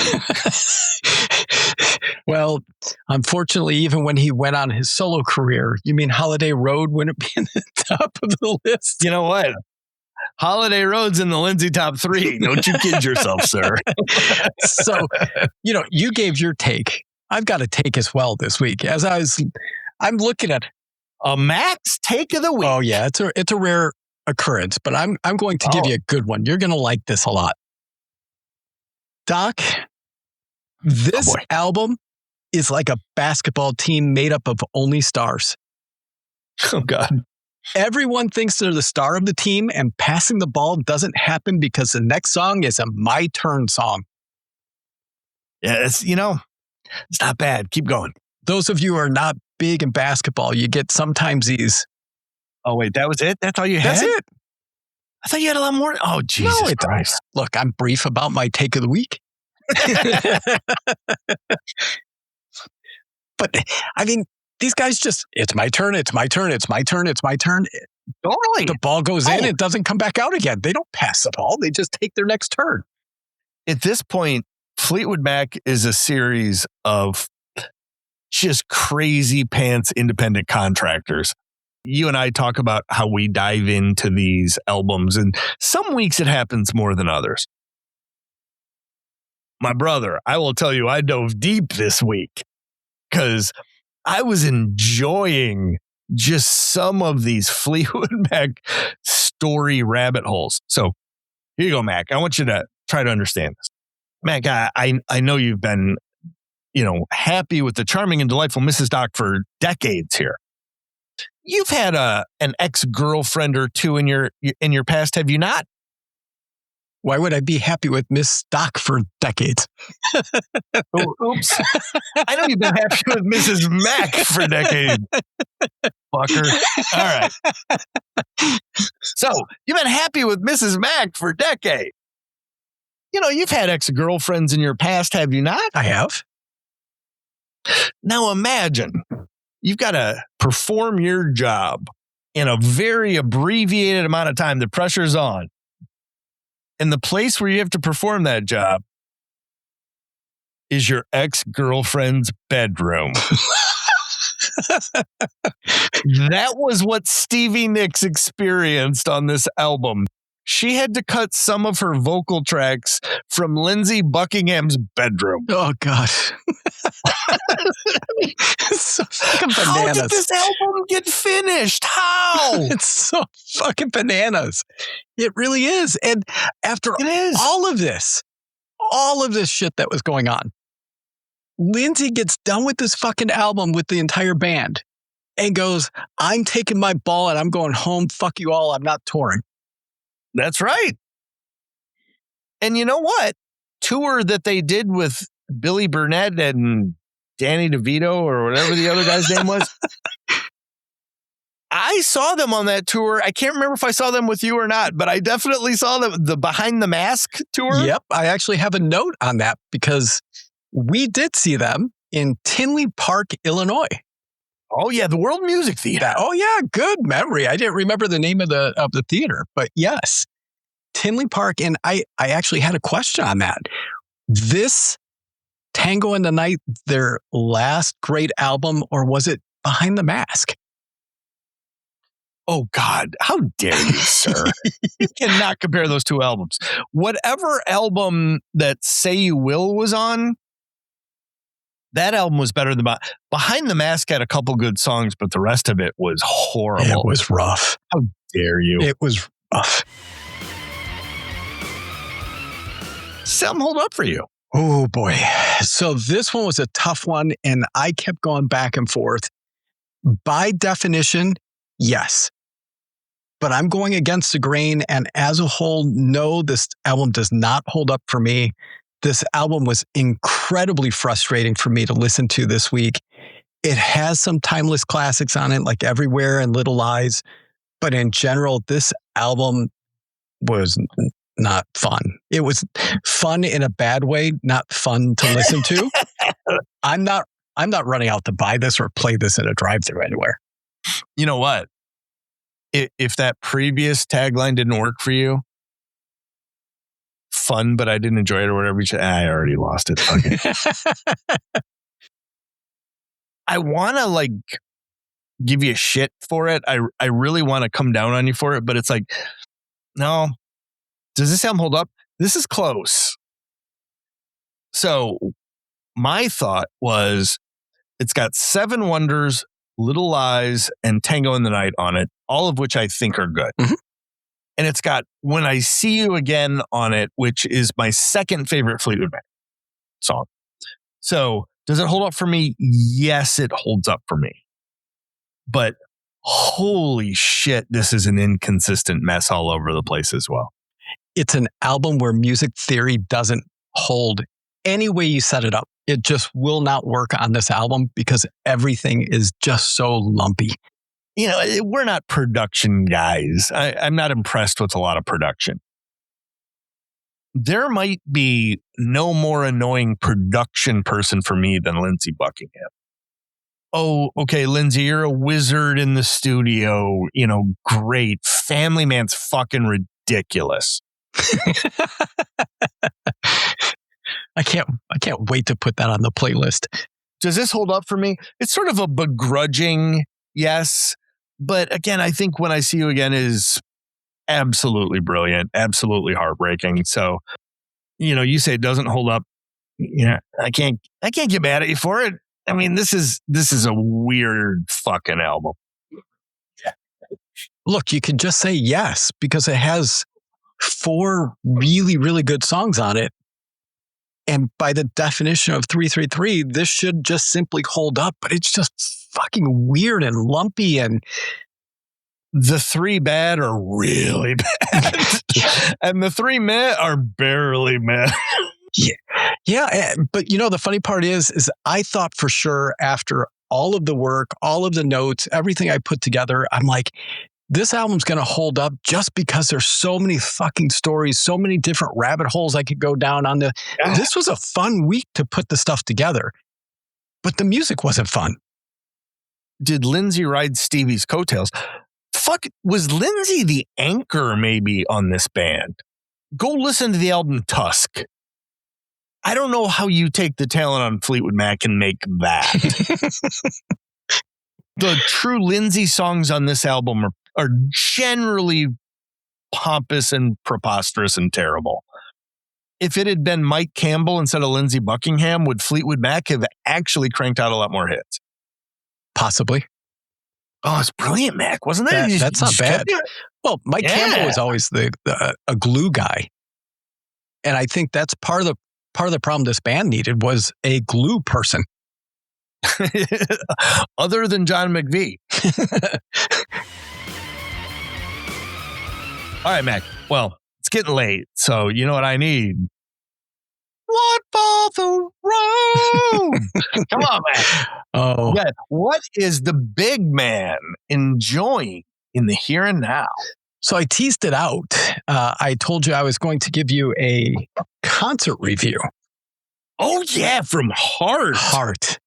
S3: Well, unfortunately, even when he went on his solo career, you mean Holiday Road wouldn't be in the top of the list?
S1: You know what? Holiday Road's in the Lindsay top 3. Don't you kid yourself, sir.
S3: So, you gave your take. I've got a take as well this week. I'm looking at
S1: a Mac's take of the week.
S3: Oh yeah, it's a rare occurrence, but I'm going to give you a good one. You're going to like this a lot. Doc, this album is like a basketball team made up of only stars.
S1: Oh God.
S3: Everyone thinks they're the star of the team, and passing the ball doesn't happen because the next song is a My Turn song.
S1: Yeah, it's not bad. Keep going.
S3: Those of you who are not big in basketball, you get sometimes these.
S1: Oh, wait, that was it? That's all you had?
S3: That's it.
S1: I thought you had a lot more. Oh, Jesus Christ.
S3: Look, I'm brief about my take of the week. But, I mean, these guys it's my turn, it's my turn, it's my turn, it's my turn.
S1: Totally.
S3: The ball goes in, it doesn't come back out again. They don't pass the ball. They just take their next turn.
S1: At this point, Fleetwood Mac is a series of just crazy pants independent contractors. You and I talk about how we dive into these albums, and some weeks it happens more than others. My brother, I will tell you, I dove deep this week because I was enjoying just some of these Fleetwood Mac story rabbit holes. So here you go, Mac. I want you to try to understand this. Mac, I know you've been, happy with the charming and delightful Mrs. Doc for decades here. You've had an ex-girlfriend or two in your past, have you not?
S3: Why would I be happy with Miss Doc for decades?
S1: Oops. I know you've been happy with Mrs. Mac for decades. Fucker. All right. So, you've been happy with Mrs. Mac for decades. You've had ex-girlfriends in your past, have you not?
S3: I have.
S1: Now imagine you've got to perform your job in a very abbreviated amount of time. The pressure's on. And the place where you have to perform that job is your ex-girlfriend's bedroom. That was what Stevie Nicks experienced on this album. She had to cut some of her vocal tracks from Lindsey Buckingham's bedroom.
S3: Oh, God. It's so fucking bananas.
S1: How did this album get finished? How?
S3: It's so fucking bananas. It really is. And after all of this shit that was going on, Lindsay gets done with this fucking album with the entire band and goes, I'm taking my ball and I'm going home. Fuck you all. I'm not touring.
S1: That's right. And you know what? Tour that they did with Billy Burnett and Danny DeVito or whatever the other guy's name was. I saw them on that tour. I can't remember if I saw them with you or not, but I definitely saw the Behind the Mask tour.
S3: Yep. I actually have a note on that because we did see them in Tinley Park, Illinois.
S1: Oh, yeah. The World Music Theater.
S3: Oh, yeah. Good memory. I didn't remember the name of the theater, but yes. Tinley Park. And I actually had a question on that. This Tango in the Night, their last great album, or was it Behind the Mask?
S1: Oh, God. How dare you, sir? You cannot compare those two albums. Whatever album that Say You Will was on, that album was better than Behind the Mask had a couple good songs, but the rest of it was horrible.
S3: It was rough.
S1: How dare you?
S3: It was rough.
S1: Something hold up for you.
S3: Oh, boy. So this one was a tough one, and I kept going back and forth. By definition, yes. But I'm going against the grain, and as a whole, no, this album does not hold up for me. This album was incredibly frustrating for me to listen to this week. It has some timeless classics on it, like Everywhere and Little Lies. But in general, this album was not fun. It was fun in a bad way, not fun to listen to. I'm not running out to buy this or play this in a drive-thru anywhere.
S1: You know what? If that previous tagline didn't work for you, fun, but I didn't enjoy it or whatever you said, I already lost it. Okay. I want to like give you shit for it. I really want to come down on you for it, but it's like, no. Does this album hold up? This is close. So my thought was it's got Seven Wonders, Little Lies, and Tango in the Night on it, all of which I think are good.
S3: Mm-hmm.
S1: And it's got When I See You Again on it, which is my second favorite Fleetwood Mac song. So does it hold up for me? Yes, it holds up for me. But holy shit, this is an inconsistent mess all over the place as well.
S3: It's an album where music theory doesn't hold any way you set it up. It just will not work on this album because everything is just so lumpy.
S1: You know, we're not production guys. I'm not impressed with a lot of production. There might be no more annoying production person for me than Lindsey Buckingham. Oh, okay, Lindsey, you're a wizard in the studio. You know, great. Family Man's fucking ridiculous.
S3: I can't wait to put that on the playlist.
S1: Does this hold up for me? It's sort of a begrudging yes. But again, I think When I See You Again is absolutely brilliant, absolutely heartbreaking. So, you know, you say it doesn't hold up. Yeah, I can't get mad at you for it. I mean, this is a weird fucking album.
S3: Look, you can just say yes because it has 4 really, really good songs on it. And by the definition of 333, this should just simply hold up, but it's just fucking weird and lumpy. And
S1: the 3 bad are really bad. And the 3 meh are barely meh.
S3: Yeah. But you know, the funny part is I thought for sure after all of the work, all of the notes, everything I put together, I'm like, this album's going to hold up just because there's so many fucking stories, so many different rabbit holes I could go down on. This was a fun week to put the stuff together, but the music wasn't fun.
S1: Did Lindsey ride Stevie's coattails? Fuck, was Lindsey the anchor maybe on this band? Go listen to the album Tusk. I don't know how you take the talent on Fleetwood Mac and make that. The true Lindsey songs on this album are generally pompous and preposterous and terrible. If it had been Mike Campbell instead of Lindsey Buckingham, would Fleetwood Mac have actually cranked out a lot more hits?
S3: Possibly.
S1: Oh, it's brilliant, Mac, wasn't it?
S3: That's not bad. Well, Mike Campbell was always a glue guy. And I think that's part of the problem this band needed was a glue person.
S1: Other than John McVie. All right, Mac. Well, it's getting late, so you know what I need? One for the road. Come on, Mac.
S3: Oh.
S1: Yeah. What is the big man enjoying in the here and now?
S3: So I teased it out. I told you I was going to give you a concert review.
S1: Oh, yeah, from Heart.
S3: Heart.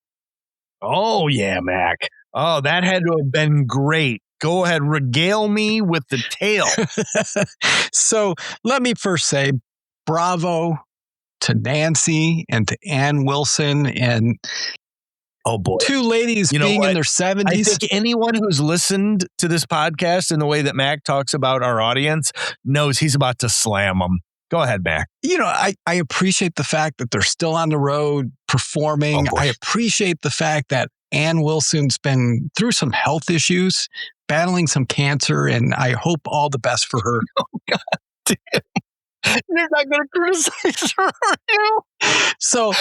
S1: Oh, yeah, Mac. Oh, that had to have been great. Go ahead, regale me with the tale.
S3: So let me first say bravo to Nancy and to Ann Wilson and
S1: oh boy,
S3: 2 ladies being in their 70s.
S1: I think anyone who's listened to this podcast in the way that Mac talks about our audience knows he's about to slam them. Go ahead, Mac.
S3: You know, I appreciate the fact that they're still on the road performing. I appreciate the fact that Ann Wilson's been through some health issues, battling some cancer, and I hope all the best for her.
S1: Oh, God damn. You're not going to criticize her, are you?
S3: So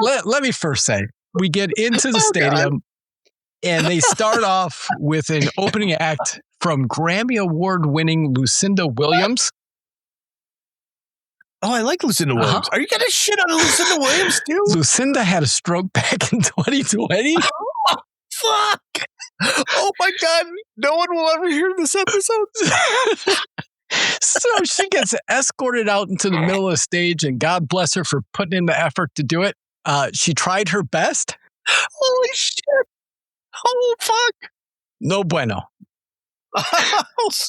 S3: let me first say, we get into the stadium, and they start off with an opening act from Grammy Award-winning Lucinda Williams.
S1: Oh, I like Lucinda Williams. Are you going to shit on Lucinda Williams, too?
S3: Lucinda had a stroke back in 2020.
S1: Oh, fuck. Oh, my God. No one will ever hear this episode.
S3: So she gets escorted out into the middle of the stage, and God bless her for putting in the effort to do it. She tried her best.
S1: Holy shit. Oh, fuck.
S3: No bueno.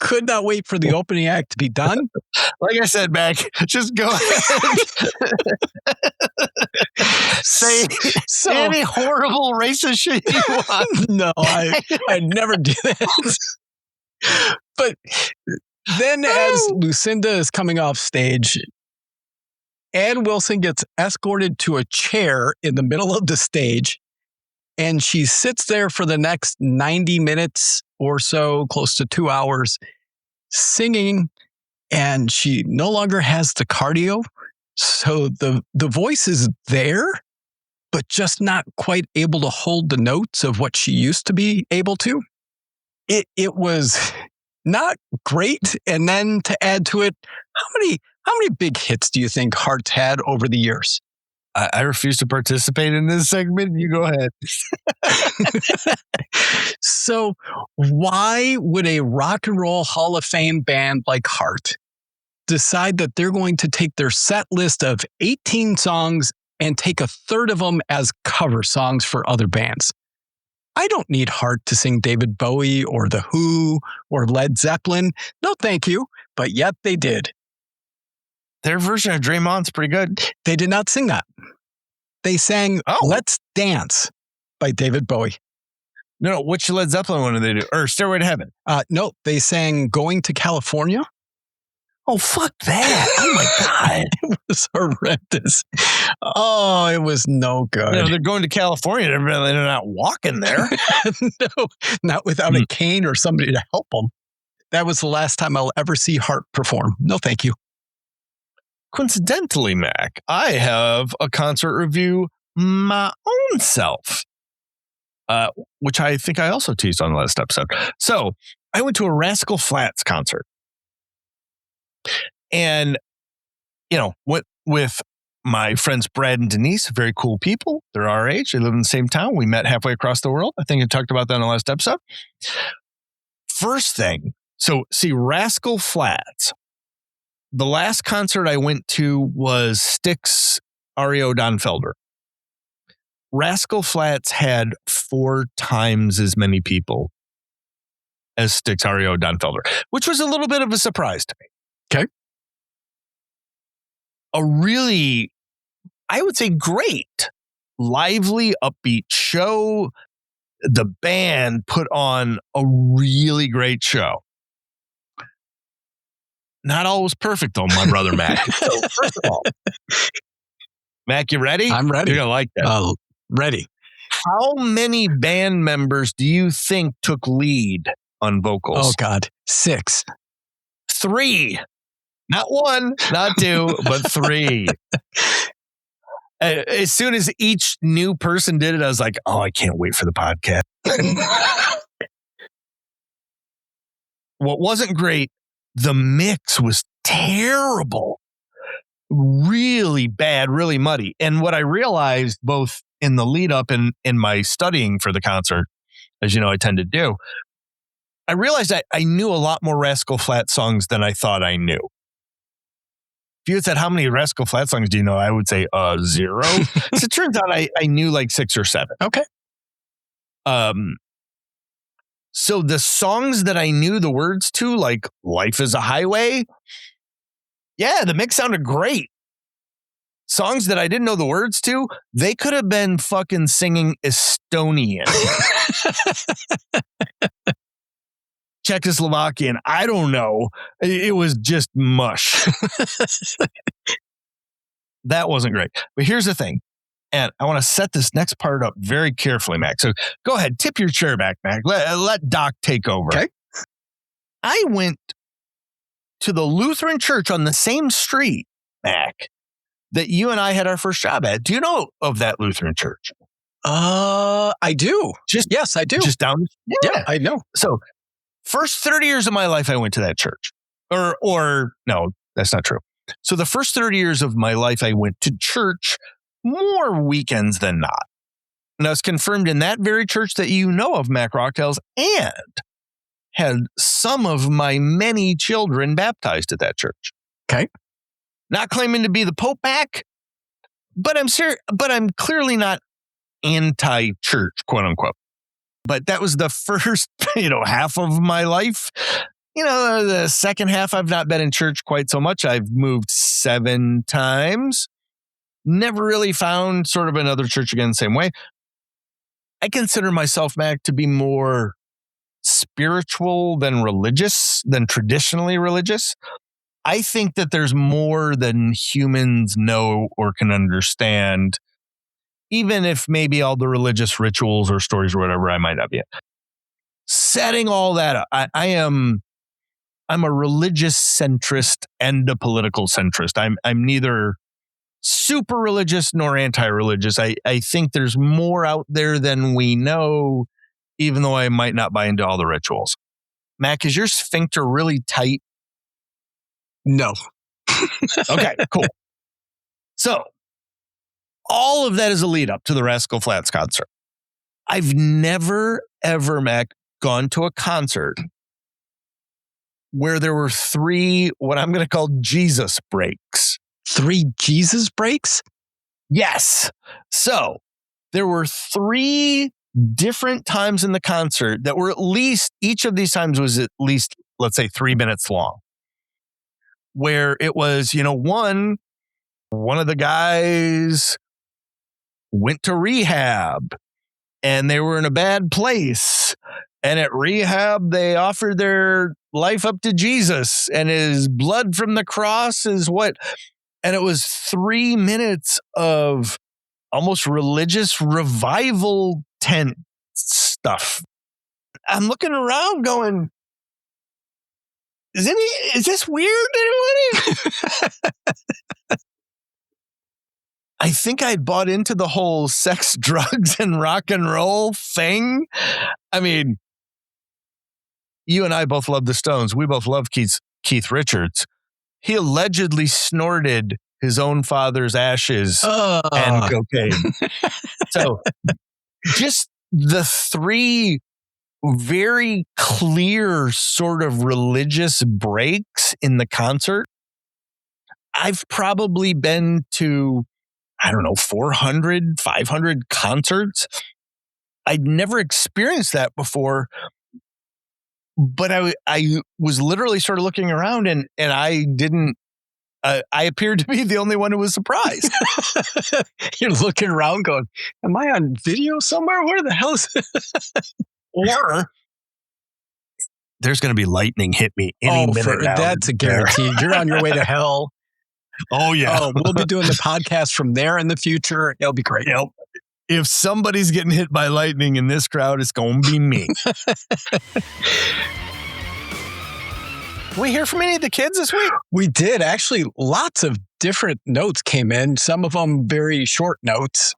S3: Could not wait for the opening act to be done.
S1: Like I said, Mac, just go ahead. Say any horrible racist shit you want.
S3: No, I never do that. But then as Lucinda is coming off stage, Ann Wilson gets escorted to a chair in the middle of the stage, and she sits there for the next 90 minutes or so, close to 2 hours, singing, and she no longer has the cardio. So the voice is there, but just not quite able to hold the notes of what she used to be able to. It was not great. And then to add to it, how many big hits do you think Heart's had over the years?
S1: I refuse to participate in this segment. You go ahead.
S3: So why would a rock and roll Hall of Fame band like Heart decide that they're going to take their set list of 18 songs and take a third of them as cover songs for other bands? I don't need Heart to sing David Bowie or The Who or Led Zeppelin. No, thank you. But yet they did.
S1: Their version of Dream On's pretty good.
S3: They did not sing that. They sang Let's Dance by David Bowie.
S1: No, which Led Zeppelin one did they do? Or Stairway to Heaven?
S3: No, they sang Going to California.
S1: Oh, fuck that. Oh, my God.
S3: It was horrendous. Oh, it was no good.
S1: You know, they're going to California. They're not walking there.
S3: No, not without a cane or somebody to help them. That was the last time I'll ever see Heart perform. No, thank you.
S1: Coincidentally, Mac, I have a concert review my own self, which I think I also teased on the last episode. So I went to a Rascal Flatts concert. And, you know, went with my friends Brad and Denise, very cool people. They're our age. They live in the same town. We met halfway across the world. I think I talked about that in the last episode. First thing, so see, Rascal Flatts. The last concert I went to was Styx REO Don Felder. Rascal Flatts had 4 times as many people as Styx REO Don Felder, which was a little bit of a surprise to me.
S3: Okay.
S1: A really, I would say, great, lively, upbeat show. The band put on a really great show. Not always perfect, though, my brother Mac. So, first of all, Mac, you ready?
S3: I'm ready.
S1: You're going to like that.
S3: Ready.
S1: How many band members do you think took lead on vocals?
S3: Oh, God. 6.
S1: 3. Not 1, not 2, but 3. As soon as each new person did it, I was like, oh, I can't wait for the podcast. What wasn't great, the mix was terrible. Really bad, really muddy. And what I realized both in the lead up and in my studying for the concert, as you know, I tend to do, I realized I knew a lot more Rascal Flatts songs than I thought I knew. If you had said, how many Rascal Flatts songs do you know? I would say 0. So it turns out I knew like 6 or 7.
S3: Okay.
S1: So the songs that I knew the words to, like Life is a Highway, yeah, the mix sounded great. Songs that I didn't know the words to, they could have been fucking singing Estonian. Czechoslovakian, I don't know. It was just mush. That wasn't great. But here's the thing. And I want to set this next part up very carefully, Mac. So go ahead, tip your chair back, Mac. Let Doc take over.
S3: Okay.
S1: I went to the Lutheran church on the same street, Mac, that you and I had our first job at. Do you know of that Lutheran church?
S3: I do. Yes, I do.
S1: Just down.
S3: Yeah, I know.
S1: So first 30 years of my life, I went to that church. Or no, that's not true. So the first 30 years of my life, I went to church more weekends than not. And I was confirmed in that very church that you know of, Mac Rocktails, and had some of my many children baptized at that church.
S3: Okay.
S1: Not claiming to be the Pope, Mac, but I'm clearly not anti-church, quote unquote. But that was the first, half of my life. The second half, I've not been in church quite so much. I've moved 7 times. Never really found sort of another church again the same way. I consider myself, Mac, to be more spiritual than religious, than traditionally religious. I think that there's more than humans know or can understand, even if maybe all the religious rituals or stories or whatever I might not be in. Setting all that up, I'm a religious centrist and a political centrist. I'm neither super religious nor anti-religious. I think there's more out there than we know, even though I might not buy into all the rituals. Mac, is your sphincter really tight?
S3: No.
S1: Okay, cool. So all of that is a lead up to the Rascal Flatts concert. I've never, ever, Mac, gone to a concert where there were 3, what I'm going to call Jesus breaks.
S3: 3 Jesus breaks?
S1: Yes. So there were 3 different times in the concert that were at least, each of these times was at least, let's say, 3 minutes long, where it was, one of the guys went to rehab and they were in a bad place. And at rehab, they offered their life up to Jesus, and his blood from the cross is what. And it was 3 minutes of almost religious revival tent stuff. I'm looking around going, is this weird to anyone? I think I bought into the whole sex, drugs, and rock and roll thing. I mean, you and I both love the Stones. We both love Keith Richards. He allegedly snorted his own father's ashes and cocaine. So just the 3 very clear sort of religious breaks in the concert. I've probably been to, 400, 500 concerts. I'd never experienced that before. But I was literally sort of looking around and I didn't, I appeared to be the only one who was surprised.
S3: You're looking around going, am I on video somewhere? Where the hell is it?
S1: Or there's going to be lightning hit me any minute now.
S3: That's a guarantee. You're on your way to hell.
S1: Oh, yeah.
S3: Oh, we'll be doing the podcast from there in the future. It'll be great.
S1: Yep. If somebody's getting hit by lightning in this crowd, it's going to be me. We hear from any of the kids this week?
S3: We did. Actually, lots of different notes came in, some of them very short notes.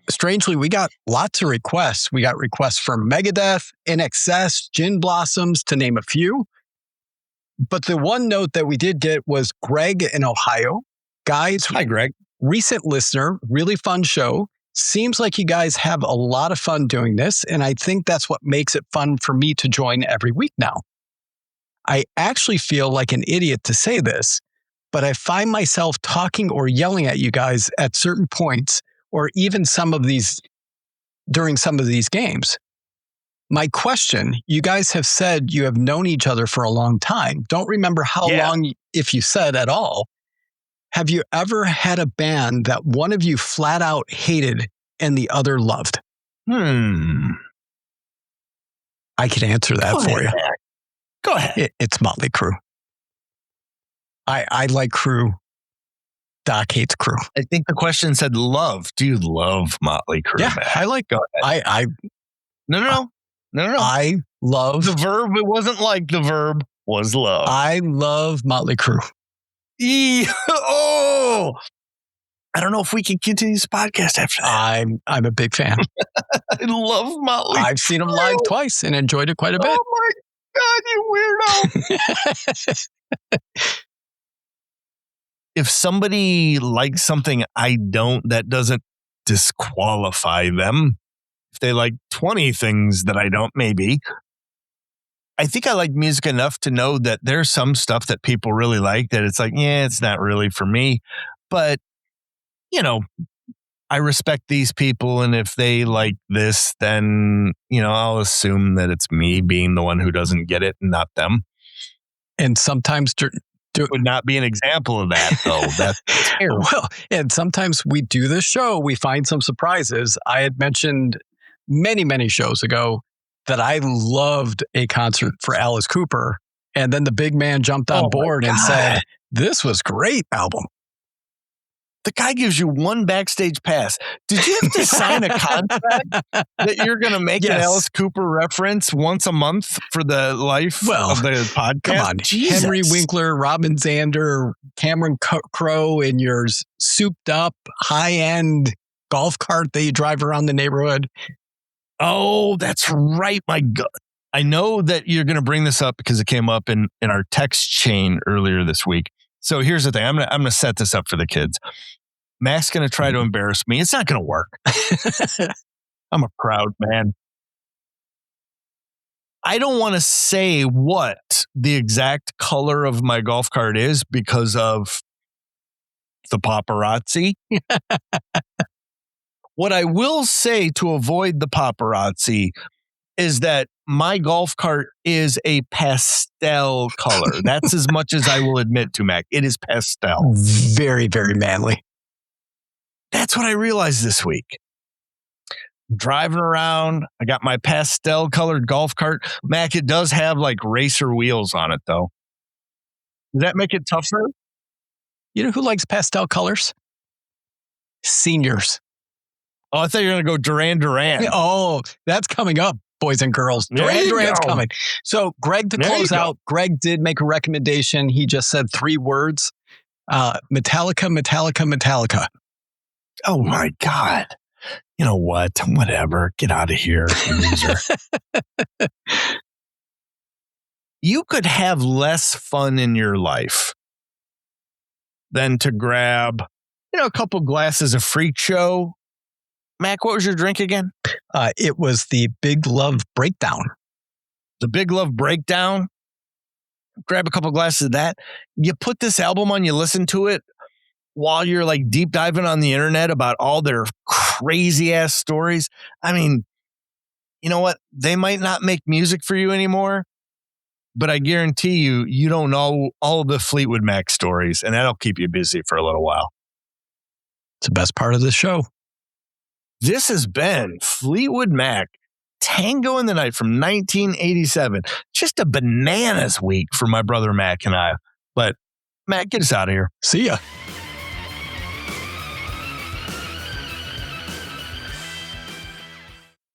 S3: Strangely, we got lots of requests. We got requests from Megadeth, NXS, Gin Blossoms, to name a few. But the one note that we did get was Greg in Ohio. Guys,
S1: hi, Greg.
S3: Recent listener, really fun show. Seems like you guys have a lot of fun doing this, and I think that's what makes it fun for me to join every week now. I actually feel like an idiot to say this, but I find myself talking or yelling at you guys at certain points, or even during some of these games. My question, you guys have said you have known each other for a long time. Don't remember how long, if you said at all. Have you ever had a band that one of you flat out hated and the other loved?
S1: I
S3: could answer that for you.
S1: Go ahead.
S3: It's Motley Crue. I like Crue. Doc hates Crue.
S1: I think the question said love. Do you love Motley Crue?
S3: Yeah,
S1: Matt?
S3: I like.
S1: Go ahead. No.
S3: I love
S1: the verb. It wasn't like the verb was love.
S3: I love Motley Crue.
S1: Oh, I don't know if we can continue this podcast after that.
S3: I'm a big fan.
S1: I love Motley.
S3: I've seen them live twice and enjoyed it quite a bit.
S1: Oh my God, you weirdo. If somebody likes something I don't, that doesn't disqualify them. If they like 20 things that I don't, maybe. I think I like music enough to know that there's some stuff that people really like that it's like, yeah, it's not really for me. But, I respect these people, and if they like this, then, I'll assume that it's me being the one who doesn't get it and not them.
S3: And sometimes
S1: would not be an example of that, though. That's terrible.
S3: Well, and sometimes we do this show, we find some surprises. I had mentioned many, many shows ago that I loved a concert for Alice Cooper. And then the big man jumped on board and said, this was great album.
S1: The guy gives you one backstage pass. Did you have to sign a contract that you're going to make an Alice Cooper reference once a month for the life of the podcast?
S3: Come on.
S1: Jesus.
S3: Henry Winkler, Robin Zander, Cameron Crowe in your souped up high-end golf cart that you drive around the neighborhood.
S1: Oh, that's right. My God. I know that you're going to bring this up because it came up in our text chain earlier this week. So here's the thing. I'm going to set this up for the kids. Mac's going to try to embarrass me. It's not going to work. I'm a proud man. I don't want to say what the exact color of my golf cart is because of the paparazzi. What I will say to avoid the paparazzi is that my golf cart is a pastel color. That's as much as I will admit to, Mac. It is pastel.
S3: Very, very manly.
S1: That's what I realized this week. Driving around, I got my pastel colored golf cart. Mac, it does have like racer wheels on it, though. Does that make it tougher?
S3: You know who likes pastel colors? Seniors.
S1: Oh, I thought you were going to go Duran Duran.
S3: Oh, that's coming up, boys and girls. Duran Duran's coming. So, Greg, to close out, Greg did make a recommendation. He just said 3 words. Metallica, Metallica, Metallica.
S1: Oh, my God. You know what? Whatever. Get out of here, loser. You could have less fun in your life than to grab, a couple glasses of Freak Show. Mac, what was your drink again?
S3: It was the Big Love Breakdown.
S1: The Big Love Breakdown. Grab a couple glasses of that. You put this album on, you listen to it while you're like deep diving on the internet about all their crazy ass stories. I mean, you know what? They might not make music for you anymore, but I guarantee you don't know all the Fleetwood Mac stories, and that'll keep you busy for a little while.
S3: It's the best part of the show.
S1: This has been Fleetwood Mac, Tango in the Night from 1987. Just a bananas week for my brother Mac and I. But Mac, get us out of here.
S3: See ya.